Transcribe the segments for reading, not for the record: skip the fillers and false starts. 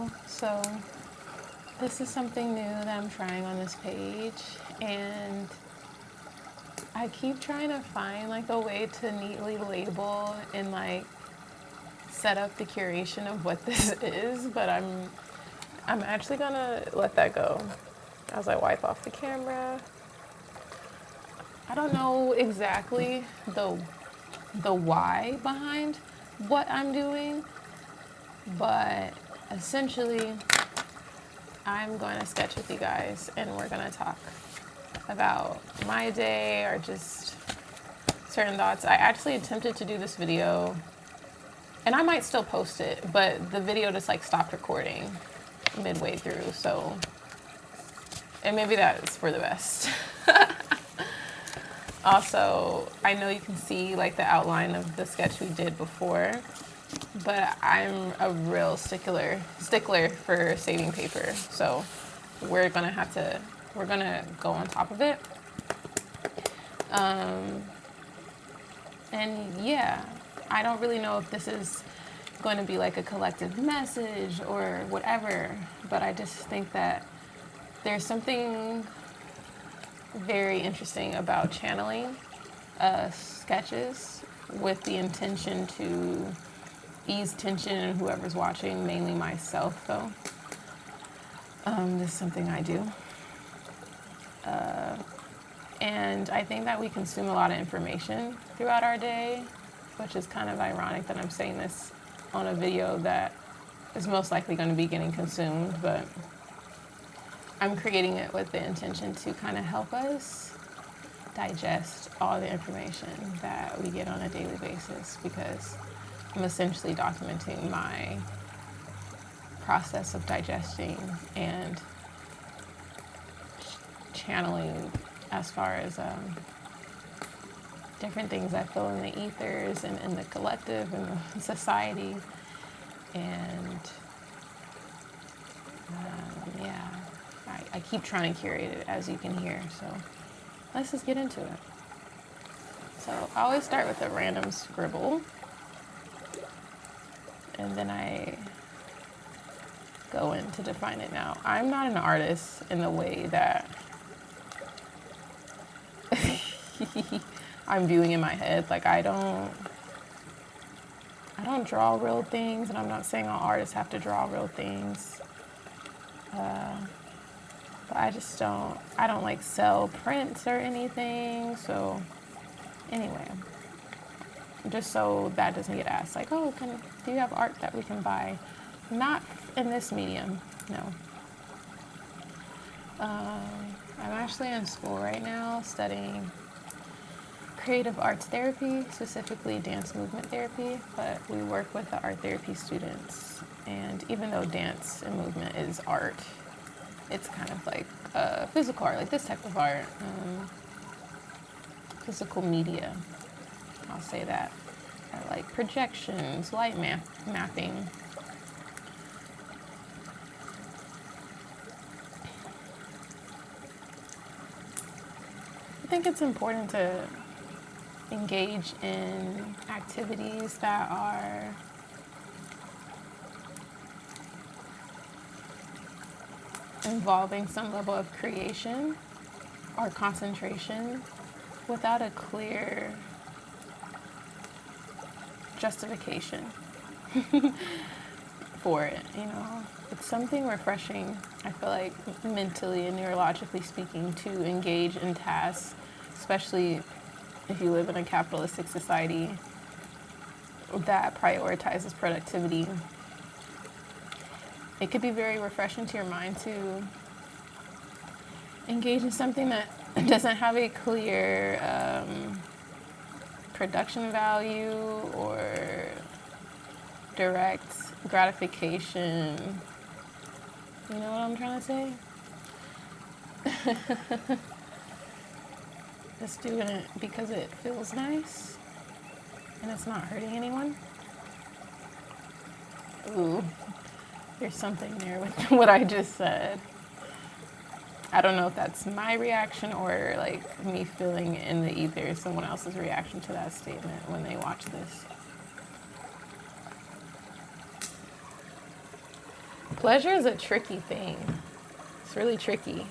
Hello, so this is something new that I'm trying on this page, and I keep trying to find like a way to neatly label and like set up the curation of what this is, but I'm actually gonna let that go as I wipe off the camera. I don't know exactly the why behind what I'm doing, but essentially I'm going to sketch with you guys and we're going to talk about my day or just certain thoughts. I actually attempted to do this video and I might still post it, but the video just like stopped recording midway through, so, and maybe that's for the best. Also, I know you can see like the outline of the sketch we did before, but I'm a real stickler for saving paper. So we're gonna go on top of it. And yeah, I don't really know if this is going to be like a collective message or whatever, but I just think that there's something very interesting about channeling sketches with the intention to ease tension in whoever's watching, mainly myself though. This is something I do. And I think that we consume a lot of information throughout our day, which is kind of ironic that I'm saying this on a video that is most likely going to be getting consumed, but I'm creating it with the intention to kind of help us digest all the information that we get on a daily basis, because I'm essentially documenting my process of digesting and channeling as far as different things I feel in the ethers and in the collective and the society. And yeah, I keep trying to curate it, as you can hear. So let's just get into it. So I always start with a random scribble, and then I go in to define it. Now, I'm not an artist in the way that I'm viewing in my head. Like I don't draw real things, and I'm not saying all artists have to draw real things. But I don't like sell prints or anything. So anyway, just so that doesn't get asked, like, oh, do you have art that we can buy? Not in this medium, no. I'm actually in school right now studying creative arts therapy, specifically dance movement therapy, but we work with the art therapy students. And even though dance and movement is art, it's kind of like physical art, like this type of art, physical media, I'll say that, or like projections, light mapping. I think it's important to engage in activities that are involving some level of creation or concentration without a clear justification for it, you know. It's something refreshing, I feel like, mentally and neurologically speaking, to engage in tasks, especially if you live in a capitalistic society that prioritizes productivity. It could be very refreshing to your mind to engage in something that doesn't have a clear production value or direct gratification. You know what I'm trying to say? Just doing it because it feels nice and it's not hurting anyone. Ooh, there's something there with what I just said. I don't know if that's my reaction or like me feeling in the ether someone else's reaction to that statement when they watch this. Pleasure is a tricky thing. It's really tricky.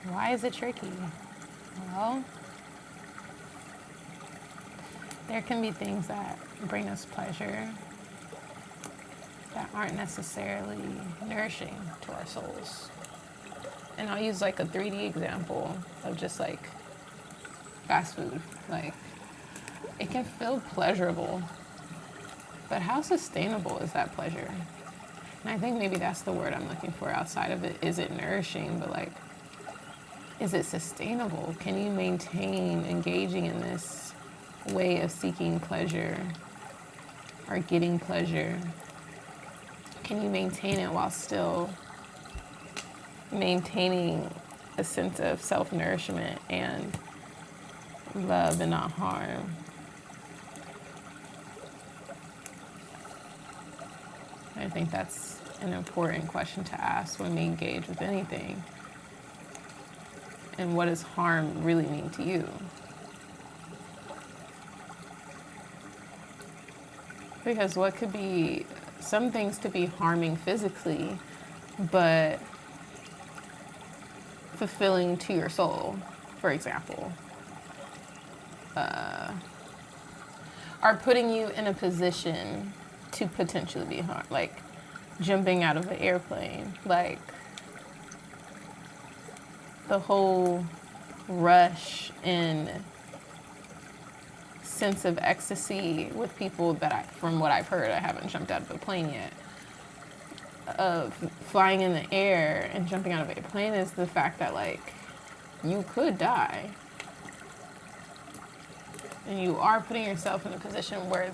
Why is it tricky? Well, there can be things that bring us pleasure that aren't necessarily nourishing to our souls. And I'll use like a 3D example of just like fast food. Like, it can feel pleasurable, but how sustainable is that pleasure? And I think maybe that's the word I'm looking for outside of it. Is it nourishing? But like, is it sustainable? Can you maintain engaging in this way of seeking pleasure or getting pleasure? Can you maintain it while still maintaining a sense of self-nourishment and love and not harm? I think that's an important question to ask when we engage with anything. And what does harm really mean to you? Because what could be, some things could be harming physically, but fulfilling to your soul, for example. Are putting you in a position to potentially be harmed, like jumping out of an airplane, like the whole rush and sense of ecstasy with people that from what I've heard, I haven't jumped out of a plane yet, of flying in the air and jumping out of a plane is the fact that like you could die. And you are putting yourself in a position where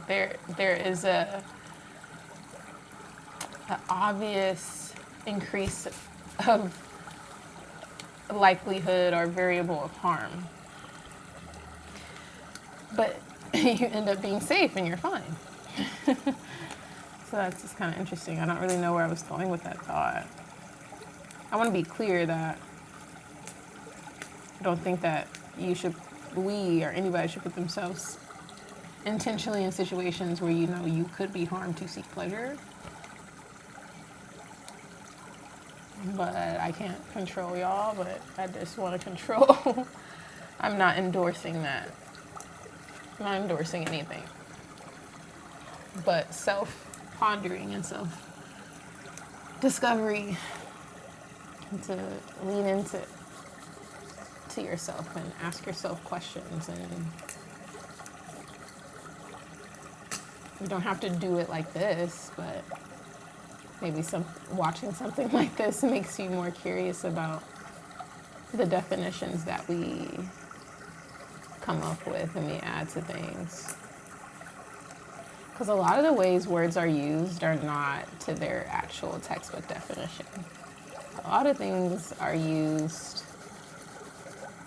there is a obvious increase of likelihood or variable of harm. But you end up being safe and you're fine. So that's just kind of interesting. I don't really know where I was going with that thought. I want to be clear that I don't think that we or anybody should put themselves intentionally in situations where you know you could be harmed to seek pleasure. But I can't control y'all, but I just want to control. I'm not endorsing that. I'm not endorsing anything. But self-pondering and self-discovery, to lean into to yourself and ask yourself questions. And you don't have to do it like this, but maybe watching something like this makes you more curious about the definitions that we come up with and we add to things. Because a lot of the ways words are used are not to their actual textbook definition. A lot of things are used,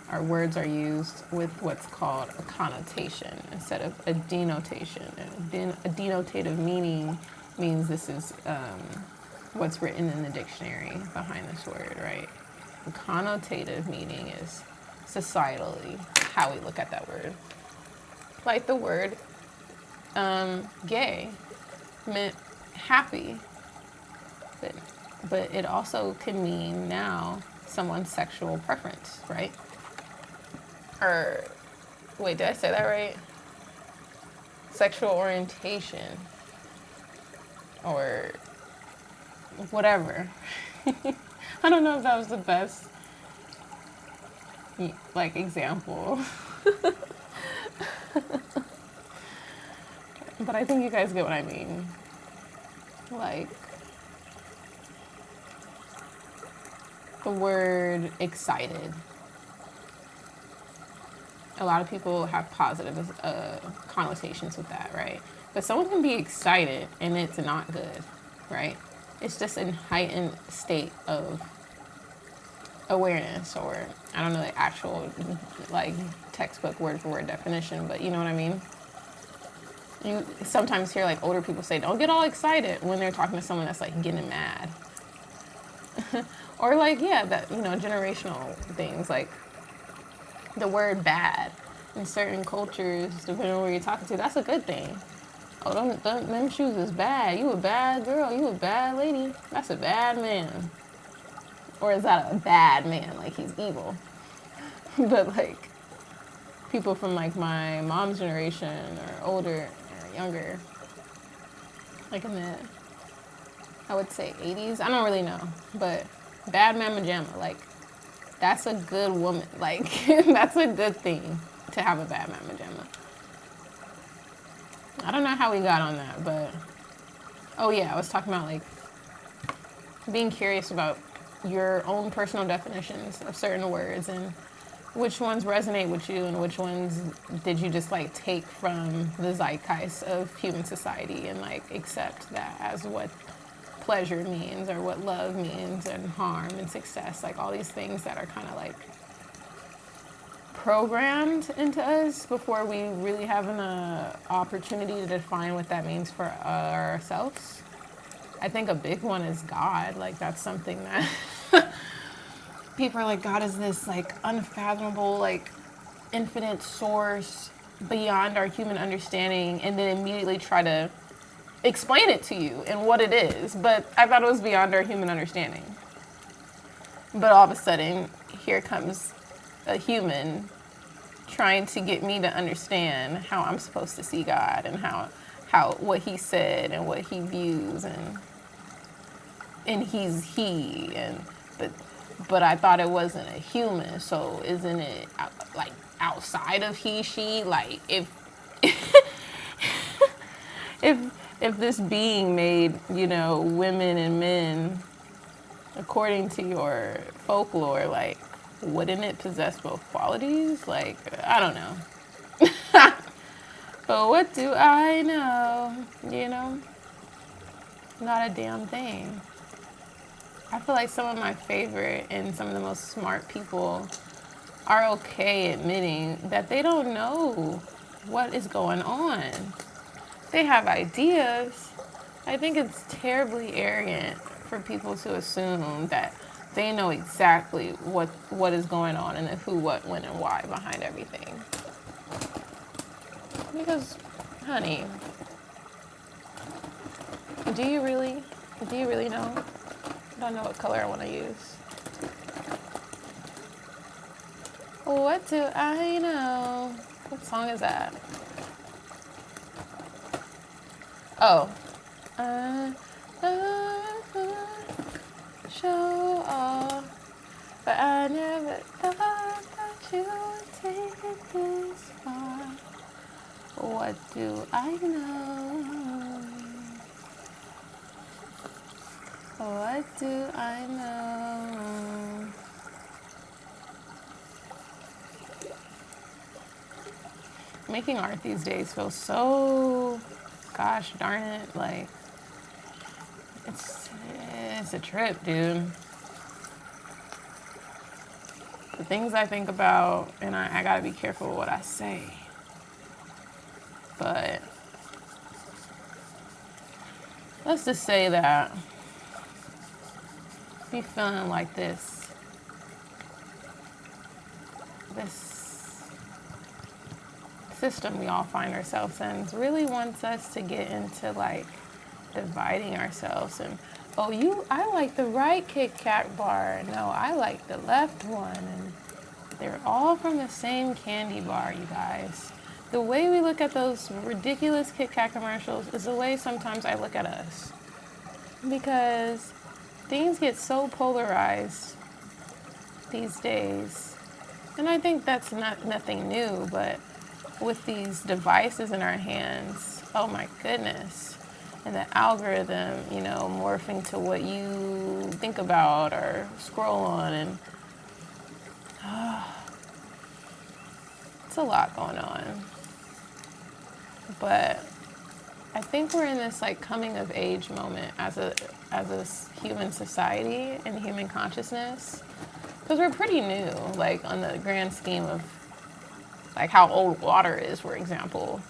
or words are used with what's called a connotation instead of a denotation. And a denotative meaning means this is what's written in the dictionary behind this word, right? The connotative meaning is societally how we look at that word. Like the word gay meant happy, but it also can mean now someone's sexual preference, right? Or, wait, did I say that right? Sexual orientation, or whatever. I don't know if that was the best, like, example. But I think you guys get what I mean. Like, the word excited. A lot of people have positive connotations with that, right? But someone can be excited and it's not good, right? It's just a heightened state of awareness, or I don't know the actual like textbook word for word definition, but you know what I mean? You sometimes hear like older people say, don't get all excited when they're talking to someone that's like getting mad. Or like, yeah, that, you know, generational things like the word bad. in certain cultures, depending on where you're talking to, that's a good thing. Oh, them shoes is bad. You a bad girl. You a bad lady. That's a bad man. Or is that a bad man? Like, he's evil. But, like, people from, like, my mom's generation or older or younger, like in the, I would say 80s. I don't really know. But bad mamma jamma, like, that's a good woman. Like, that's a good thing to have a bad mamma jamma. I don't know how we got on that, but, oh yeah, I was talking about, like, being curious about your own personal definitions of certain words and which ones resonate with you and which ones did you just, like, take from the zeitgeist of human society and, like, accept that as what pleasure means or what love means and harm and success, like, all these things that are kind of, like, programmed into us before we really have an opportunity to define what that means for ourselves. I think a big one is God. Like, that's something that people are like, God is this, like, unfathomable, like, infinite source beyond our human understanding, and then immediately try to explain it to you and what it is. But I thought it was beyond our human understanding. But all of a sudden, here comes a human trying to get me to understand how I'm supposed to see God and how what he said and what he views and he's he and but I thought it wasn't a human, so isn't it like outside of he she, like if if this being made, you know, women and men according to your folklore, like, wouldn't it possess both qualities? Like, I don't know. But what do I know? You know? Not a damn thing. I feel like some of my favorite and some of the most smart people are okay admitting that they don't know what is going on. They have ideas. I think it's terribly arrogant for people to assume that they know exactly what is going on and the who, what, when, and why behind everything. Because, honey, do you really know? I don't know what color I want to use. What do I know? What song is that? Oh. Show off, but I never thought that you would take it this far. What do I know? What do I know? Making art these days feels so, gosh darn it, like, it's a trip, dude. The things I think about, and I gotta be careful with what I say, but let's just say that be feeling like this system we all find ourselves in really wants us to get into, like, dividing ourselves and, oh, I like the right Kit Kat bar. No, I like the left one. And they're all from the same candy bar, you guys. The way we look at those ridiculous Kit Kat commercials is the way sometimes I look at us. Because things get so polarized these days. And I think that's nothing new, but with these devices in our hands, oh my goodness. And the algorithm, you know, morphing to what you think about or scroll on, and it's a lot going on. But I think we're in this, like, coming of age moment as a human society and human consciousness, because we're pretty new, like, on the grand scheme of, like, how old water is, for example,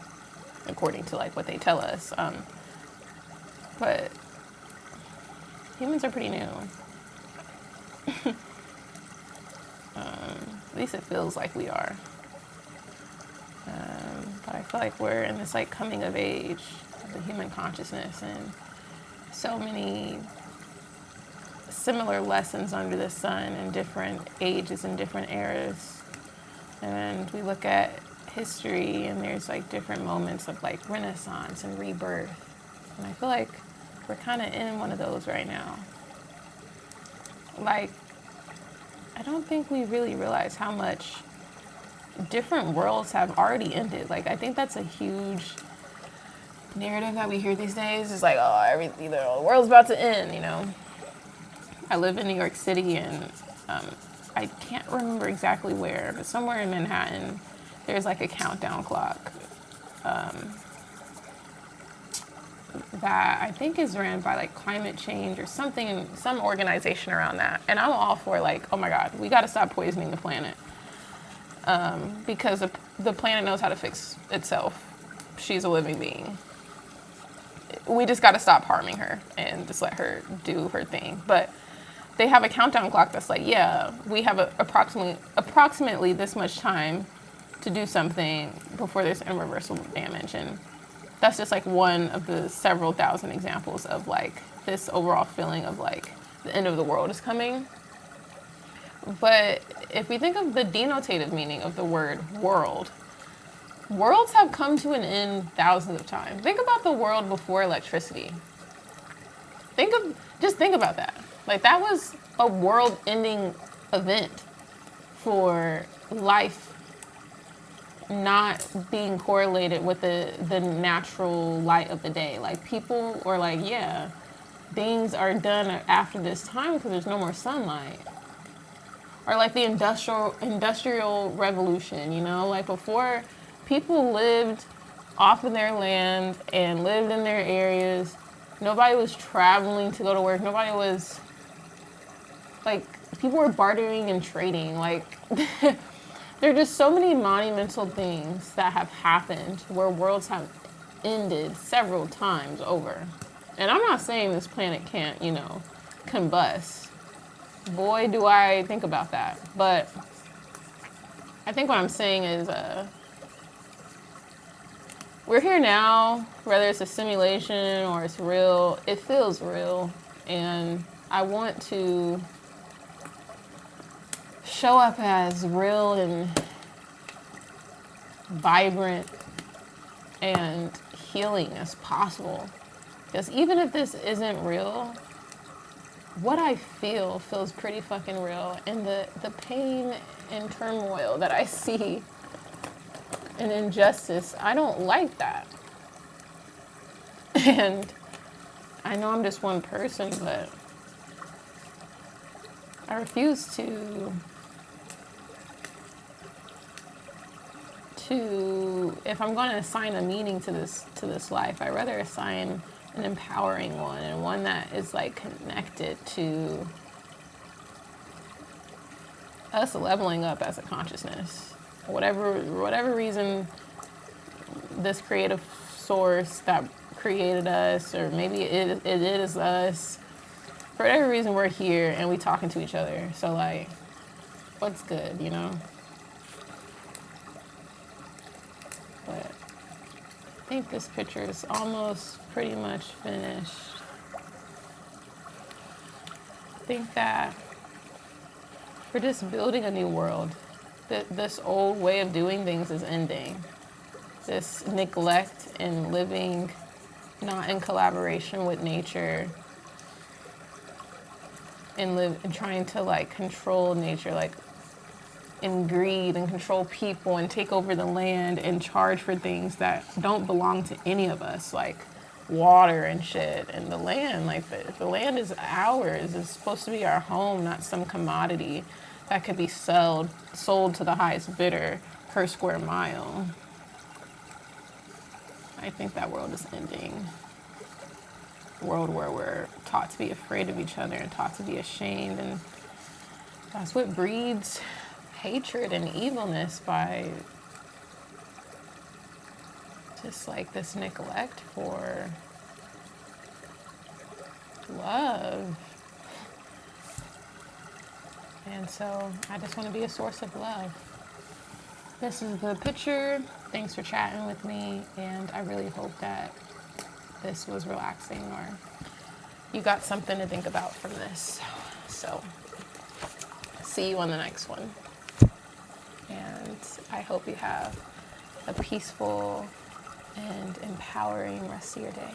according to, like, what they tell us. But humans are pretty new. At least it feels like we are. But I feel like we're in this like coming of age of the human consciousness, and so many similar lessons under the sun in different ages and different eras. And we look at history, and there's like different moments of like renaissance and rebirth. And I feel like we're kind of in one of those right now. Like, I don't think we really realize how much different worlds have already ended. Like, I think that's a huge narrative that we hear these days. Is like, oh, the world's about to end, you know. I live in New York City, and I can't remember exactly where, but somewhere in Manhattan, there's like a countdown clock that I think is ran by like climate change or something, some organization around that. And I'm all for like, oh my God, we got to stop poisoning the planet because the planet knows how to fix itself. She's a living being. We just got to stop harming her and just let her do her thing. But they have a countdown clock that's like, yeah, we have approximately this much time to do something before there's irreversible damage. And that's just like one of the several thousand examples of like this overall feeling of like the end of the world is coming. But if we think of the denotative meaning of the word world, worlds have come to an end thousands of times. Think about the world before electricity. Just think about that. Like, that was a world-ending event for life not being correlated with the natural light of the day. Like, people were like, yeah, things are done after this time because there's no more sunlight. Or like the industrial revolution, you know? Like, before, people lived off of their land and lived in their areas. Nobody was traveling to go to work. Nobody was... Like, people were bartering and trading. Like, there are just so many monumental things that have happened where worlds have ended several times over. And I'm not saying this planet can't, you know, combust. Boy, do I think about that. But I think what I'm saying is we're here now, whether it's a simulation or it's real, it feels real. And I want to show up as real and vibrant and healing as possible. Because even if this isn't real, what I feel feels pretty fucking real. And the pain and turmoil that I see and injustice, I don't like that. And I know I'm just one person, but I refuse to, if I'm going to assign a meaning to this life, I'd rather assign an empowering one, and one that is like connected to us leveling up as a consciousness. Whatever reason, this creative source that created us, or maybe it is us, for whatever reason we're here and we talking to each other. So like, what's good, you know? But I think this picture is almost pretty much finished. I think that we're just building a new world. This old way of doing things is ending. This neglect and living not in collaboration with nature and trying to like control nature, like and greed and control people and take over the land and charge for things that don't belong to any of us, like water and shit. And the land, like the land is ours. It's supposed to be our home, not some commodity that could be sold to the highest bidder per square mile. I think that world is ending. A world where we're taught to be afraid of each other and taught to be ashamed, and that's what breeds hatred and evilness, by just like this neglect for love. And so I just want to be a source of love. this is the picture. Thanks for chatting with me, and I really hope that this was relaxing or you got something to think about from this. So, see you on the next one. And I hope you have a peaceful and empowering rest of your day.